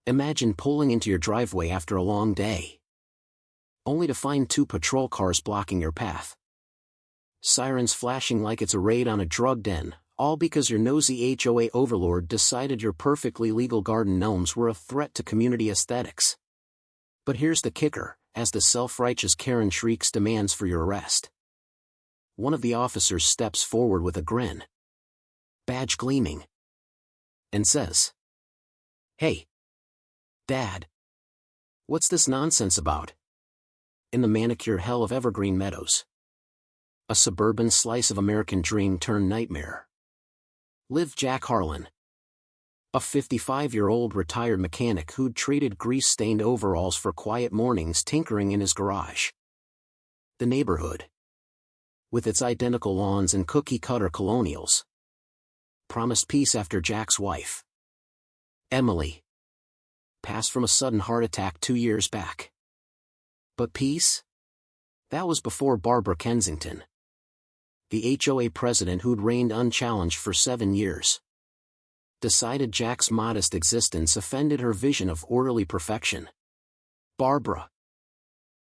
Imagine pulling into your driveway after a long day, only to find 2 patrol cars blocking your path. Sirens flashing like it's a raid on a drug den, all because your nosy HOA overlord decided your perfectly legal garden gnomes were a threat to community aesthetics. But here's the kicker, as the self-righteous Karen shrieks demands for your arrest. One of the officers steps forward with a grin, badge gleaming, and says, "Hey, Dad. What's this nonsense about?" In the manicure hell of Evergreen Meadows, a suburban slice of American dream turned nightmare, lived Jack Harlan, a 55-year-old retired mechanic who'd traded grease-stained overalls for quiet mornings tinkering in his garage. The neighborhood, with its identical lawns and cookie-cutter colonials, promised peace after Jack's wife, Emily, passed from a sudden heart attack 2 years back. But peace? That was before Barbara Kensington, the HOA president who'd reigned unchallenged for 7 years, decided Jack's modest existence offended her vision of orderly perfection. Barbara,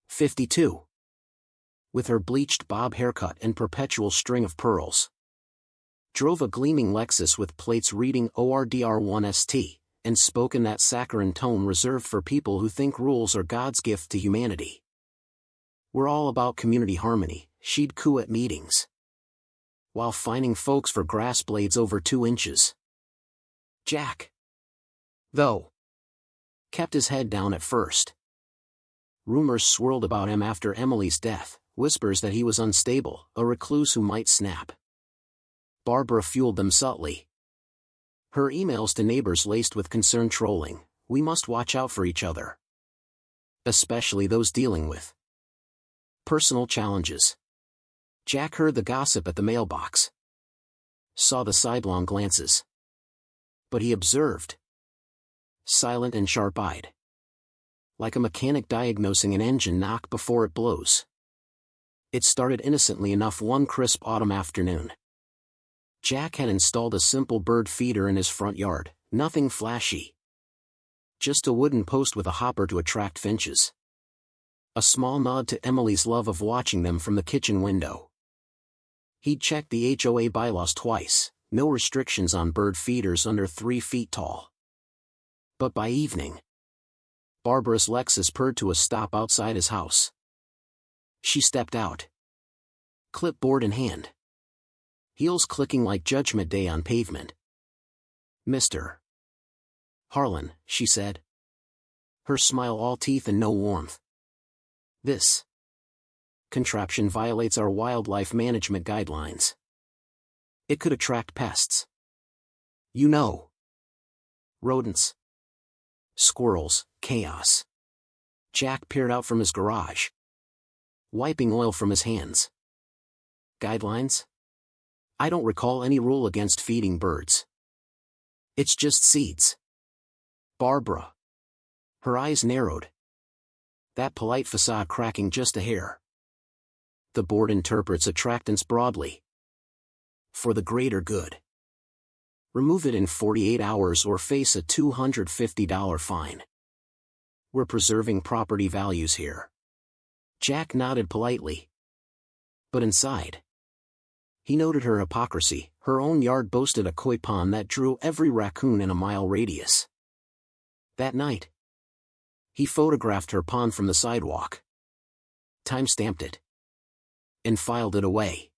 52, with her bleached bob haircut and perpetual string of pearls, drove a gleaming Lexus with plates reading ORDR1ST, and spoke in that saccharine tone reserved for people who think rules are God's gift to humanity. "We're all about community harmony," she'd coo at meetings, while fining folks for grass blades over 2 inches. Jack, though, kept his head down at first. Rumors swirled about him after Emily's death, whispers that he was unstable, a recluse who might snap. Barbara fueled them subtly. Her emails to neighbors laced with concerned trolling, "We must watch out for each other, especially those dealing with personal challenges." Jack heard the gossip at the mailbox, saw the sidelong glances. But he observed, silent and sharp-eyed, like a mechanic diagnosing an engine knock before it blows. It started innocently enough one crisp autumn afternoon. Jack had installed a simple bird feeder in his front yard, nothing flashy. Just a wooden post with a hopper to attract finches. A small nod to Emily's love of watching them from the kitchen window. He'd checked the HOA bylaws twice, no restrictions on bird feeders under 3 feet tall. But by evening, Barbara's Lexus purred to a stop outside his house. She stepped out, clipboard in hand, heels clicking like Judgment Day on pavement. "Mr. Harlan," she said, her smile all teeth and no warmth. "This contraption violates our wildlife management guidelines. It could attract pests. You know. Rodents. Squirrels, chaos." Jack peered out from his garage, wiping oil from his hands. "Guidelines? I don't recall any rule against feeding birds. It's just seeds." Barbara, her eyes narrowed, that polite facade cracking just a hair. "The board interprets attractants broadly. For the greater good. Remove it in 48 hours or face a $250 fine. We're preserving property values here." Jack nodded politely. But inside, he noted her hypocrisy. Her own yard boasted a koi pond that drew every raccoon in a mile radius. That night, he photographed her pond from the sidewalk, time-stamped it, and filed it away.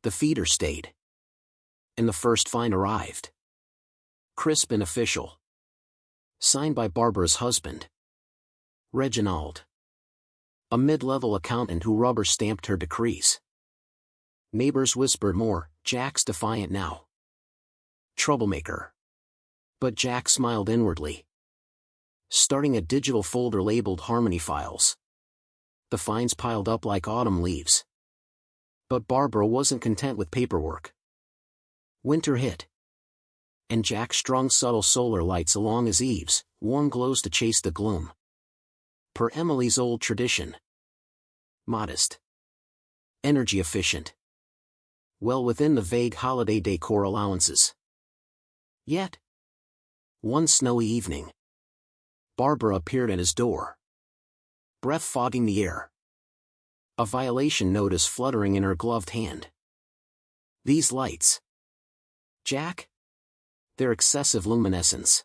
The feeder stayed, and the first fine arrived. Crisp and official. Signed by Barbara's husband, Reginald, a mid-level accountant who rubber-stamped her decrees. Neighbors whispered more, "Jack's defiant now. Troublemaker." But Jack smiled inwardly, starting a digital folder labeled Harmony Files. The fines piled up like autumn leaves. But Barbara wasn't content with paperwork. Winter hit, and Jack strung subtle solar lights along his eaves, warm glows to chase the gloom. Per Emily's old tradition. Modest. Energy efficient. Well within the vague holiday decor allowances. Yet, one snowy evening, Barbara appeared at his door, breath fogging the air, a violation notice fluttering in her gloved hand. These lights, Jack? Their excessive luminescence.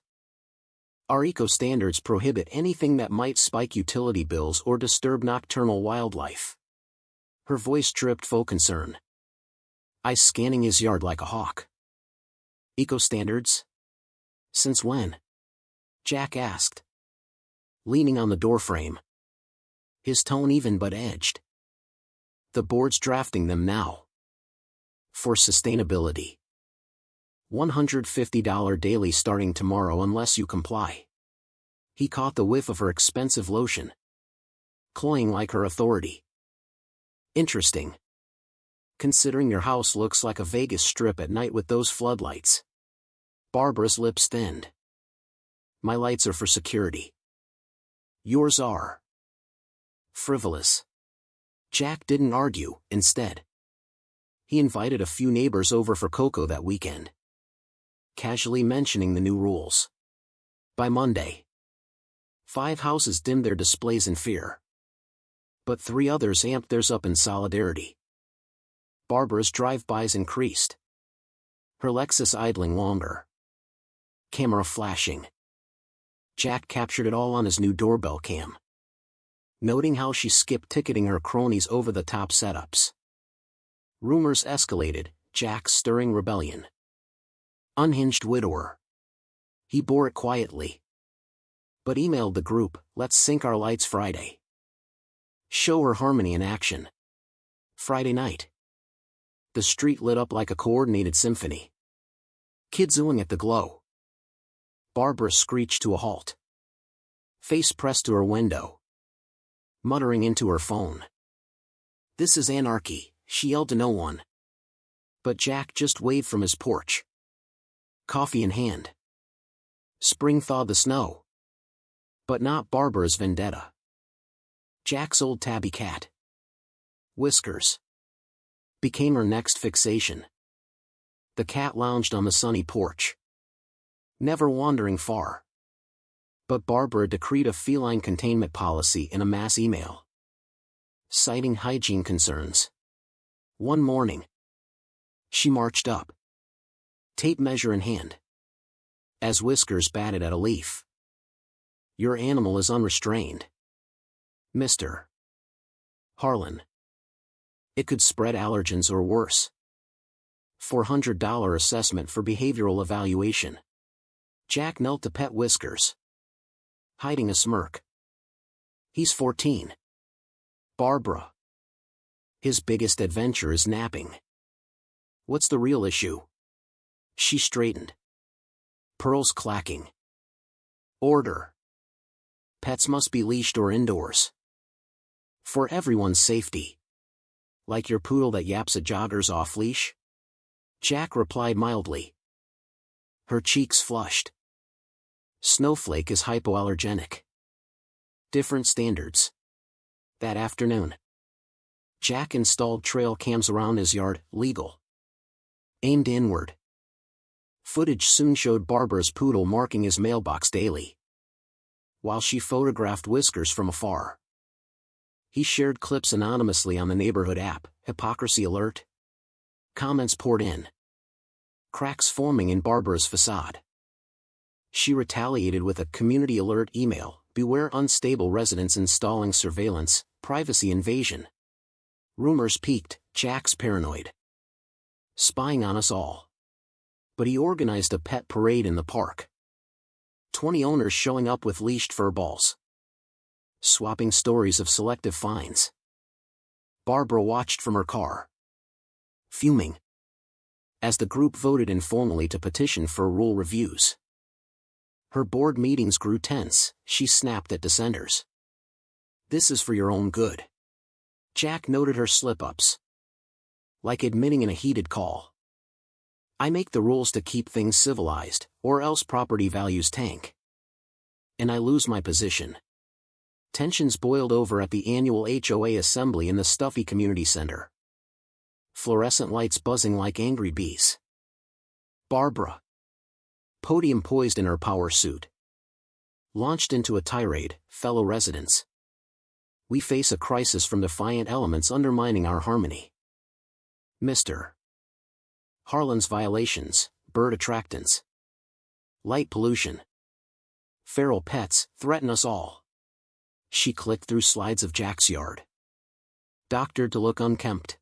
Our eco-standards prohibit anything that might spike utility bills or disturb nocturnal wildlife. Her voice dripped faux concern, eyes scanning his yard like a hawk. Eco-standards? Since when? Jack asked, leaning on the doorframe, his tone even but edged. The board's drafting them now. For sustainability. $150 daily starting tomorrow unless you comply. He caught the whiff of her expensive lotion, cloying like her authority. Interesting. Considering your house looks like a Vegas strip at night with those floodlights. Barbara's lips thinned. My lights are for security. Yours are. Frivolous. Jack didn't argue, instead. He invited a few neighbors over for cocoa that weekend, casually mentioning the new rules. By Monday, 5 houses dimmed their displays in fear, but 3 others amped theirs up in solidarity. Barbara's drive-bys increased, her Lexus idling longer, camera flashing. Jack captured it all on his new doorbell cam, noting how she skipped ticketing her cronies over-the-top setups. Rumors escalated, Jack stirring rebellion. Unhinged widower. He bore it quietly, but emailed the group, let's sync our lights Friday. Show her harmony in action. Friday night. The street lit up like a coordinated symphony. Kids oohing at the glow. Barbara screeched to a halt, face pressed to her window, muttering into her phone. This is anarchy, she yelled to no one. But Jack just waved from his porch, coffee in hand. Spring thawed the snow. But not Barbara's vendetta. Jack's old tabby cat, Whiskers, became her next fixation. The cat lounged on the sunny porch, never wandering far. But Barbara decreed a feline containment policy in a mass email, citing hygiene concerns. One morning, she marched up, tape measure in hand, as Whiskers batted at a leaf. Your animal is unrestrained, Mr. Harlan. It could spread allergens or worse. $400 assessment for behavioral evaluation. Jack knelt to pet Whiskers, hiding a smirk. He's 14. Barbara. His biggest adventure is napping. What's the real issue? She straightened, pearls clacking. Order. Pets must be leashed or indoors. For everyone's safety. Like your poodle that yaps at joggers off-leash? Jack replied mildly. Her cheeks flushed. Snowflake is hypoallergenic. Different standards. That afternoon, Jack installed trail cams around his yard, legal. Aimed inward. Footage soon showed Barbara's poodle marking his mailbox daily, while she photographed Whiskers from afar. He shared clips anonymously on the neighborhood app, hypocrisy alert. Comments poured in, cracks forming in Barbara's facade. She retaliated with a community alert email, beware unstable residents installing surveillance, privacy invasion. Rumors peaked, Jack's paranoid, spying on us all. But he organized a pet parade in the park. 20 owners showing up with leashed furballs, swapping stories of selective fines. Barbara watched from her car, fuming, as the group voted informally to petition for rule reviews. Her board meetings grew tense, she snapped at dissenters. This is for your own good. Jack noted her slip-ups, like admitting in a heated call. I make the rules to keep things civilized, or else property values tank. And I lose my position. Tensions boiled over at the annual HOA assembly in the stuffy community center. Fluorescent lights buzzing like angry bees. Barbara, podium poised in her power suit, Launched into a tirade, fellow residents. We face a crisis from defiant elements undermining our harmony. Mr. Harlan's violations, bird attractants, light pollution, feral pets, threaten us all. She clicked through slides of Jack's yard. Doctored to look unkempt.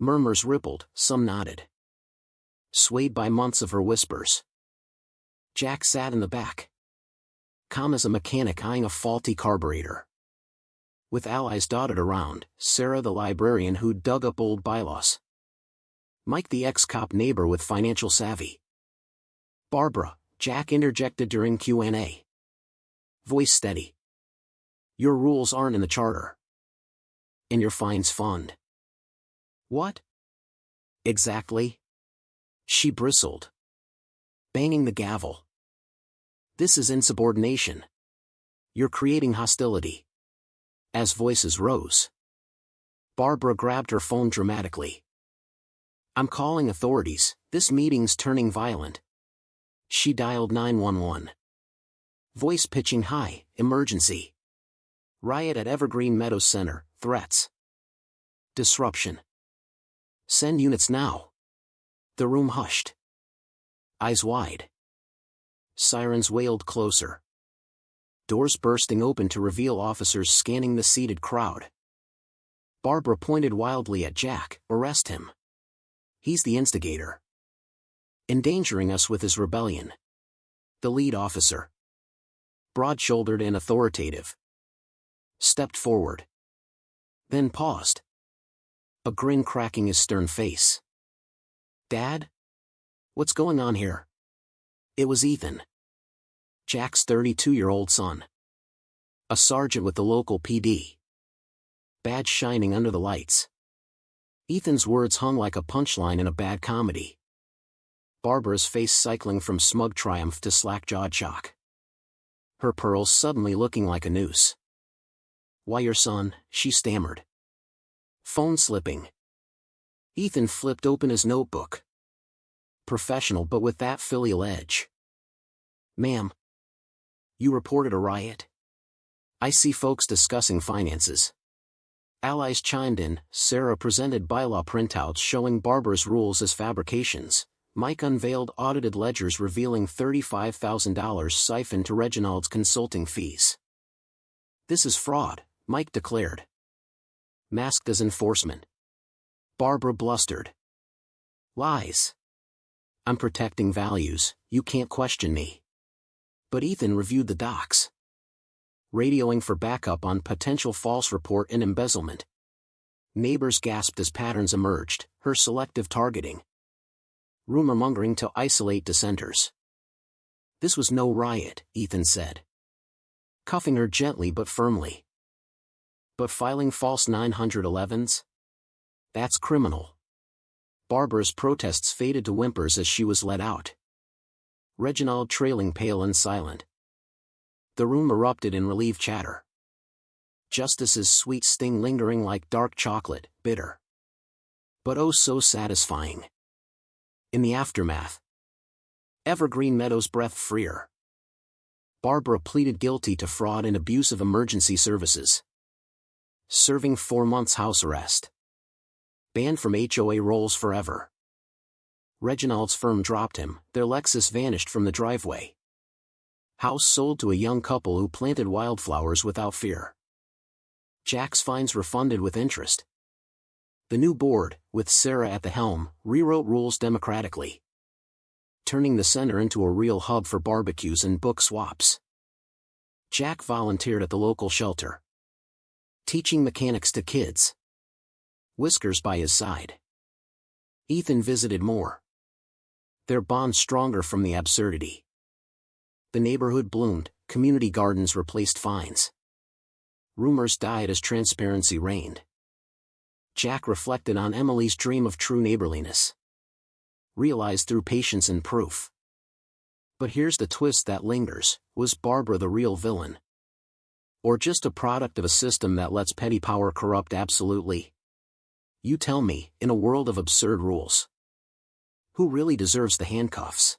Murmurs rippled, some nodded. Swayed by months of her whispers. Jack sat in the back, calm as a mechanic eyeing a faulty carburetor. With allies dotted around, Sarah the librarian who'd dug up old bylaws. Mike the ex-cop neighbor with financial savvy. Barbara, Jack interjected during Q&A. Voice steady. Your rules aren't in the charter. In your fines fund. What? Exactly? She bristled. Banging the gavel. This is insubordination. You're creating hostility. As voices rose, Barbara grabbed her phone dramatically. I'm calling authorities, this meeting's turning violent. She dialed 911. Voice pitching high, emergency. Riot at Evergreen Meadows Center, threats. Disruption. Send units now. The room hushed. Eyes wide. Sirens wailed closer. Doors bursting open to reveal officers scanning the seated crowd. Barbara pointed wildly at Jack. Arrest him. He's the instigator. Endangering us with his rebellion. The lead officer, broad-shouldered and authoritative, stepped forward. Then paused. A grin cracking his stern face. Dad? What's going on here? It was Ethan. Jack's 32-year-old son. A sergeant with the local PD. Badge shining under the lights. Ethan's words hung like a punchline in a bad comedy. Barbara's face cycling from smug triumph to slack-jawed shock. Her pearls suddenly looking like a noose. Why your son? She stammered. Phone slipping. Ethan flipped open his notebook. Professional but with that filial edge. Ma'am. You reported a riot? I see folks discussing finances. Allies chimed in. Sarah presented bylaw printouts showing Barbara's rules as fabrications. Mike unveiled audited ledgers revealing $35,000 siphoned to Reginald's consulting fees. This is fraud, Mike declared. Masked as enforcement. Barbara blustered. Lies. I'm protecting values, you can't question me. But Ethan reviewed the docs. Radioing for backup on potential false report and embezzlement. Neighbors gasped as patterns emerged, her selective targeting. Rumor-mongering to isolate dissenters. This was no riot, Ethan said. Cuffing her gently but firmly. But filing false 911s? That's criminal. Barbara's protests faded to whimpers as she was let out. Reginald trailing pale and silent. The room erupted in relieved chatter. Justice's sweet sting lingering like dark chocolate, bitter. But oh so satisfying. In the aftermath. Evergreen Meadows breathed freer. Barbara pleaded guilty to fraud and abuse of emergency services. Serving 4 months house arrest. Banned from HOA rolls forever. Reginald's firm dropped him, their Lexus vanished from the driveway. House sold to a young couple who planted wildflowers without fear. Jack's fines refunded with interest. The new board, with Sarah at the helm, rewrote rules democratically. Turning the center into a real hub for barbecues and book swaps. Jack volunteered at the local shelter. Teaching mechanics to kids. Whiskers by his side. Ethan visited more. Their bond stronger from the absurdity. The neighborhood bloomed, community gardens replaced fines. Rumors died as transparency reigned. Jack reflected on Emily's dream of true neighborliness. Realized through patience and proof. But here's the twist that lingers, was Barbara the real villain? Or just a product of a system that lets petty power corrupt absolutely? You tell me, in a world of absurd rules. Who really deserves the handcuffs?